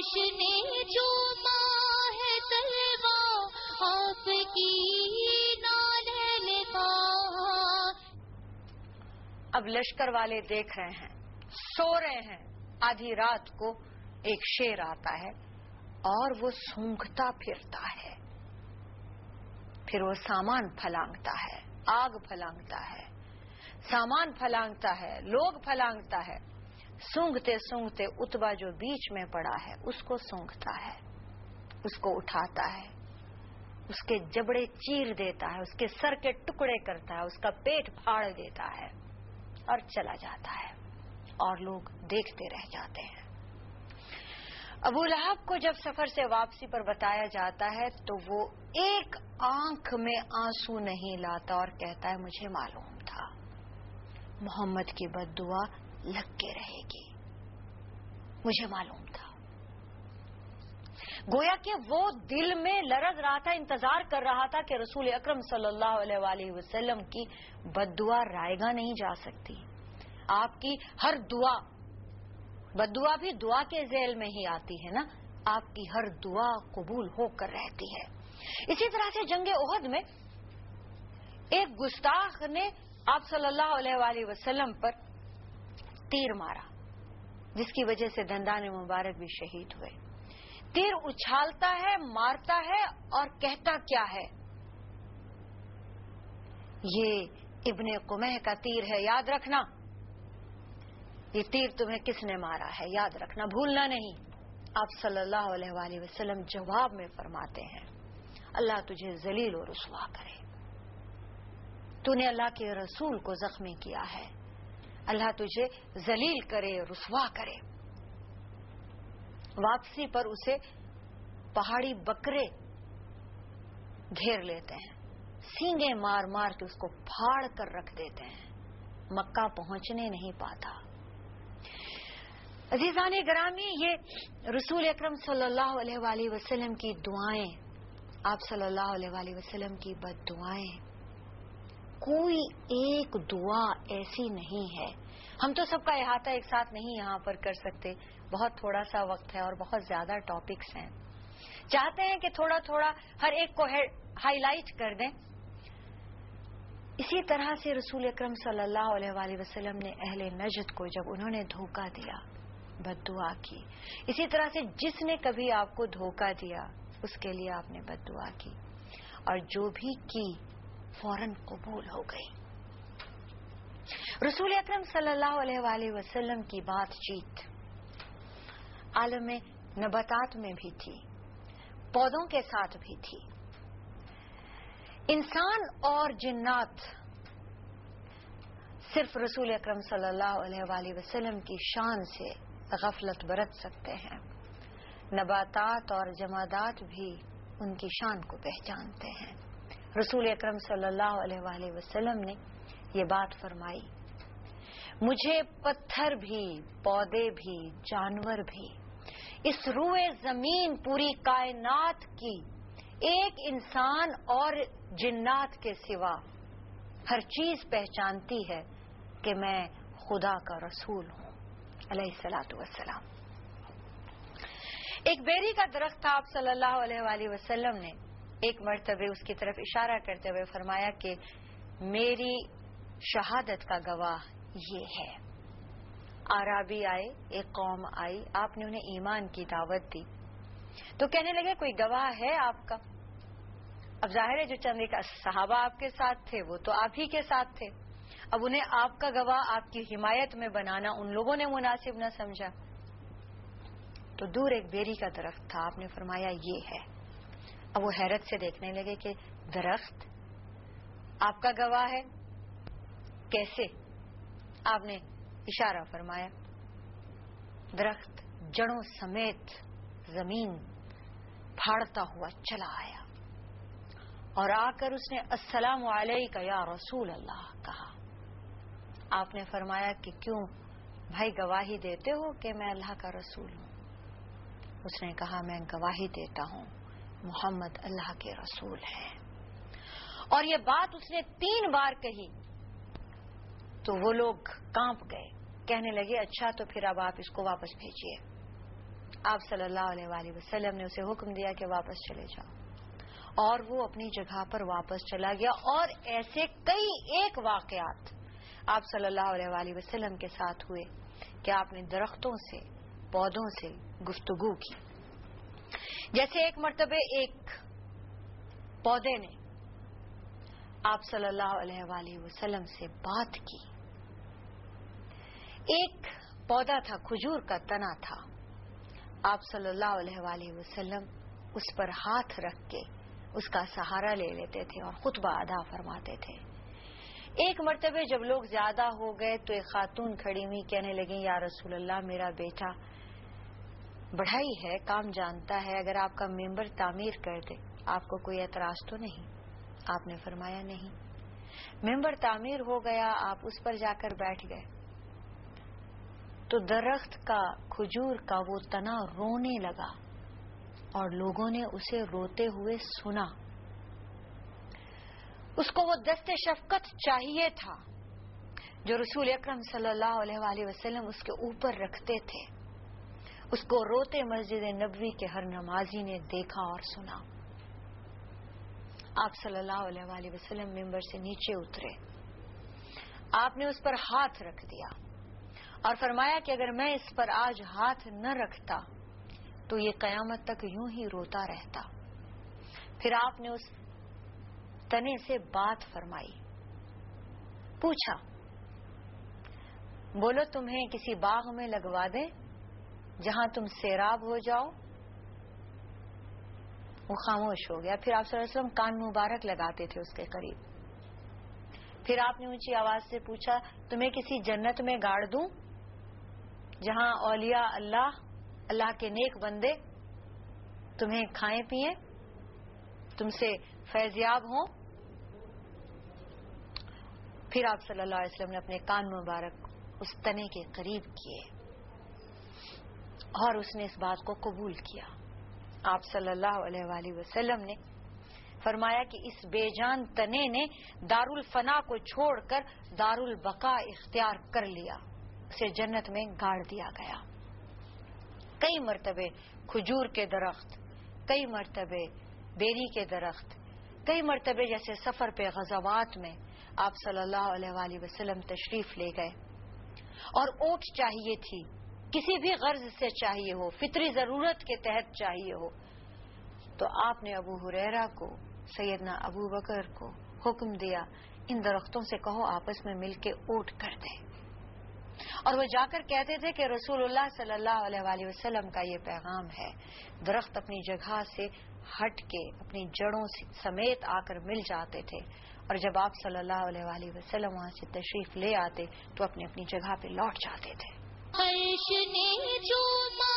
جشن چوما ہے طلبا آپ کی نالے لبا. اب لشکر والے دیکھ رہے ہیں، سو رہے ہیں. آدھی رات کو ایک شیر آتا ہے اور وہ سونگھتا پھرتا ہے. پھر وہ سامان پھلانگتا ہے، آگ پھلانگتا ہے، سامان پھلانگتا ہے، لوگ پھلانگتا ہے. سونگتے سونگتے اتبا جو بیچ میں پڑا ہے اس کو سونگتا ہے، اس کو اٹھاتا ہے، اس کے جبڑے چیر دیتا ہے، اس کے سر کے ٹکڑے کرتا ہے، اس کا پیٹ پھاڑ دیتا ہے اور چلا جاتا ہے، اور لوگ دیکھتے رہ جاتے ہیں. ابو لہب کو جب سفر سے واپسی پر بتایا جاتا ہے تو وہ ایک آنکھ میں آنسو نہیں لاتا اور کہتا ہے مجھے معلوم تھا محمد کی بد دعا لگ کے رہے گی، مجھے معلوم تھا. گویا کہ وہ دل میں لرز رہا تھا، انتظار کر رہا تھا کہ رسول اکرم صلی اللہ علیہ وآلہ وسلم کی بد دعا رائگاں نہیں جا سکتی. آپ کی ہر دعا، بد دعا بھی دعا کے ذیل میں ہی آتی ہے نا، آپ کی ہر دعا قبول ہو کر رہتی ہے. اسی طرح سے جنگ احد میں ایک گستاخ نے آپ صلی اللہ علیہ وآلہ وسلم پر تیر مارا، جس کی وجہ سے دندان مبارک بھی شہید ہوئے. تیر اچھالتا ہے، مارتا ہے اور کہتا کیا ہے، یہ ابن قمیح کا تیر ہے، یاد رکھنا. یہ تیر تمہیں کس نے مارا ہے، یاد رکھنا، بھولنا نہیں. آپ صلی اللہ علیہ وآلہ وسلم جواب میں فرماتے ہیں اللہ تجھے ذلیل و رسوا کرے، تو نے اللہ کے رسول کو زخمی کیا ہے، اللہ تجھے ذلیل کرے، رسوا کرے. واپسی پر اسے پہاڑی بکرے گھیر لیتے ہیں، سینگیں مار مار کے اس کو پھاڑ کر رکھ دیتے ہیں، مکہ پہنچنے نہیں پاتا. عزیزان گرامی، یہ رسول اکرم صلی اللہ علیہ وآلہ وسلم کی دعائیں، آپ صلی اللہ علیہ وآلہ وسلم کی بد دعائیں، کوئی ایک دعا ایسی نہیں ہے. ہم تو سب کا احاطہ ایک ساتھ نہیں یہاں پر کر سکتے، بہت تھوڑا سا وقت ہے اور بہت زیادہ ٹاپکس ہیں. چاہتے ہیں کہ تھوڑا تھوڑا ہر ایک کو ہائی لائٹ کر دیں. اسی طرح سے رسول اکرم صلی اللہ علیہ وآلہ وسلم نے اہل نجد کو جب انہوں نے دھوکہ دیا، بد دعا کی. اسی طرح سے جس نے کبھی آپ کو دھوکہ دیا اس کے لیے آپ نے بد دعا کی، اور جو بھی کی فوراً قبول ہو گئی. رسول اکرم صلی اللہ علیہ وآلہ وسلم کی بات چیت عالم نباتات میں بھی تھی، پودوں کے ساتھ بھی تھی. انسان اور جنات صرف رسول اکرم صلی اللہ علیہ وآلہ وسلم کی شان سے غفلت برت سکتے ہیں، نباتات اور جمادات بھی ان کی شان کو پہچانتے ہیں. رسول اکرم صلی اللہ علیہ وآلہ وسلم نے یہ بات فرمائی، مجھے پتھر بھی، پودے بھی، جانور بھی، اس روئے زمین، پوری کائنات کی ایک انسان اور جنات کے سوا ہر چیز پہچانتی ہے کہ میں خدا کا رسول ہوں علیہ الصلوۃ والسلام. ایک بیری کا درخت تھا، آپ صلی اللہ علیہ وآلہ وسلم نے ایک مرتبہ اس کی طرف اشارہ کرتے ہوئے فرمایا کہ میری شہادت کا گواہ یہ ہے. اعرابی آئے، ایک قوم آئی، آپ نے انہیں ایمان کی دعوت دی تو کہنے لگے کوئی گواہ ہے آپ کا؟ اب ظاہر ہے جو چند ایک صحابہ آپ کے ساتھ تھے وہ تو آپ ہی کے ساتھ تھے، اب انہیں آپ کا گواہ آپ کی حمایت میں بنانا ان لوگوں نے مناسب نہ سمجھا. تو دور ایک بیری کا درخت تھا، آپ نے فرمایا یہ ہے. اب وہ حیرت سے دیکھنے لگے کہ درخت آپ کا گواہ ہے، کیسے؟ آپ نے اشارہ فرمایا. درخت جڑوں سمیت زمین پھاڑتا ہوا چلا آیا اور آ کر اس نے السلام علیکہ یا رسول اللہ کہا. آپ نے فرمایا کہ کیوں بھائی گواہی دیتے ہو کہ میں اللہ کا رسول ہوں؟ اس نے کہا میں گواہی دیتا ہوں محمد اللہ کے رسول ہیں. اور یہ بات اس نے 3 بار کہی تو وہ لوگ کانپ گئے، کہنے لگے اچھا تو پھر اب آپ اس کو واپس بھیجیے. آپ صلی اللہ علیہ وآلہ وسلم نے اسے حکم دیا کہ واپس چلے جاؤ، اور وہ اپنی جگہ پر واپس چلا گیا. اور ایسے کئی ایک واقعات آپ صلی اللہ علیہ وآلہ وسلم کے ساتھ ہوئے کہ آپ نے درختوں سے، پودوں سے گفتگو کی. جیسے ایک مرتبہ ایک پودے نے آپ صلی اللہ علیہ وآلہ وسلم سے بات کی. ایک پودا تھا، کھجور کا تنا تھا. آپ صلی اللہ علیہ وآلہ وسلم اس پر ہاتھ رکھ کے اس کا سہارا لے لیتے تھے اور خطبہ ادا فرماتے تھے. ایک مرتبہ جب لوگ زیادہ ہو گئے تو ایک خاتون کھڑی ہوئی کہنے لگی یا رسول اللہ، میرا بیٹا بڑھائی ہے، کام جانتا ہے، اگر آپ کا ممبر تعمیر کر دے آپ کو کوئی اعتراض تو نہیں؟ آپ نے فرمایا نہیں. ممبر تعمیر ہو گیا، آپ اس پر جا کر بیٹھ گئے تو درخت کا، کھجور کا وہ تنا رونے لگا اور لوگوں نے اسے روتے ہوئے سنا. اس کو وہ دست شفقت چاہیے تھا جو رسول اکرم صلی اللہ علیہ وآلہ وسلم اس کے اوپر رکھتے تھے. اس کو روتے مسجد نبوی کے ہر نمازی نے دیکھا اور سنا. آپ صلی اللہ علیہ وآلہ وسلم ممبر سے نیچے اترے. آپ نے اس پر ہاتھ رکھ دیا اور فرمایا کہ اگر میں اس پر آج ہاتھ نہ رکھتا تو یہ قیامت تک یوں ہی روتا رہتا. پھر آپ نے اس تنے سے بات فرمائی، پوچھا بولو تمہیں کسی باغ میں لگوا دیں جہاں تم سیراب ہو جاؤ؟ وہ خاموش ہو گیا. پھر آپ صلی اللہ علیہ وسلم کان مبارک لگاتے تھے اس کے قریب. پھر آپ نے اونچی آواز سے پوچھا تمہیں کسی جنت میں گاڑ دوں جہاں اولیاء اللہ، اللہ کے نیک بندے تمہیں کھائیں پئیں، تم سے فیضیاب ہوں؟ پھر آپ صلی اللہ علیہ وسلم نے اپنے کان مبارک اس تنے کے قریب کیے اور اس نے اس بات کو قبول کیا. آپ صلی اللہ علیہ وآلہ وسلم نے فرمایا کہ اس بے جان تنے نے دارالفنا کو چھوڑ کر دارالبقا اختیار کر لیا، اسے جنت میں گاڑ دیا گیا. کئی مرتبے کھجور کے درخت، کئی مرتبے بیری کے درخت، کئی مرتبے جیسے سفر پہ غزوات میں آپ صلی اللہ علیہ وآلہ وسلم تشریف لے گئے اور اونٹ چاہیے تھی، کسی بھی غرض سے چاہیے ہو، فطری ضرورت کے تحت چاہیے ہو، تو آپ نے ابو ہریرہ کو، سیدنا ابو بکر کو حکم دیا ان درختوں سے کہو آپس میں مل کے اونٹ کر دیں. اور وہ جا کر کہتے تھے کہ رسول اللہ صلی اللہ علیہ وآلہ وسلم کا یہ پیغام ہے. درخت اپنی جگہ سے ہٹ کے اپنی جڑوں سمیت آ کر مل جاتے تھے اور جب آپ صلی اللہ علیہ وآلہ وسلم وہاں سے تشریف لے آتے تو اپنی اپنی جگہ پہ لوٹ جاتے تھے. عرش نے چوما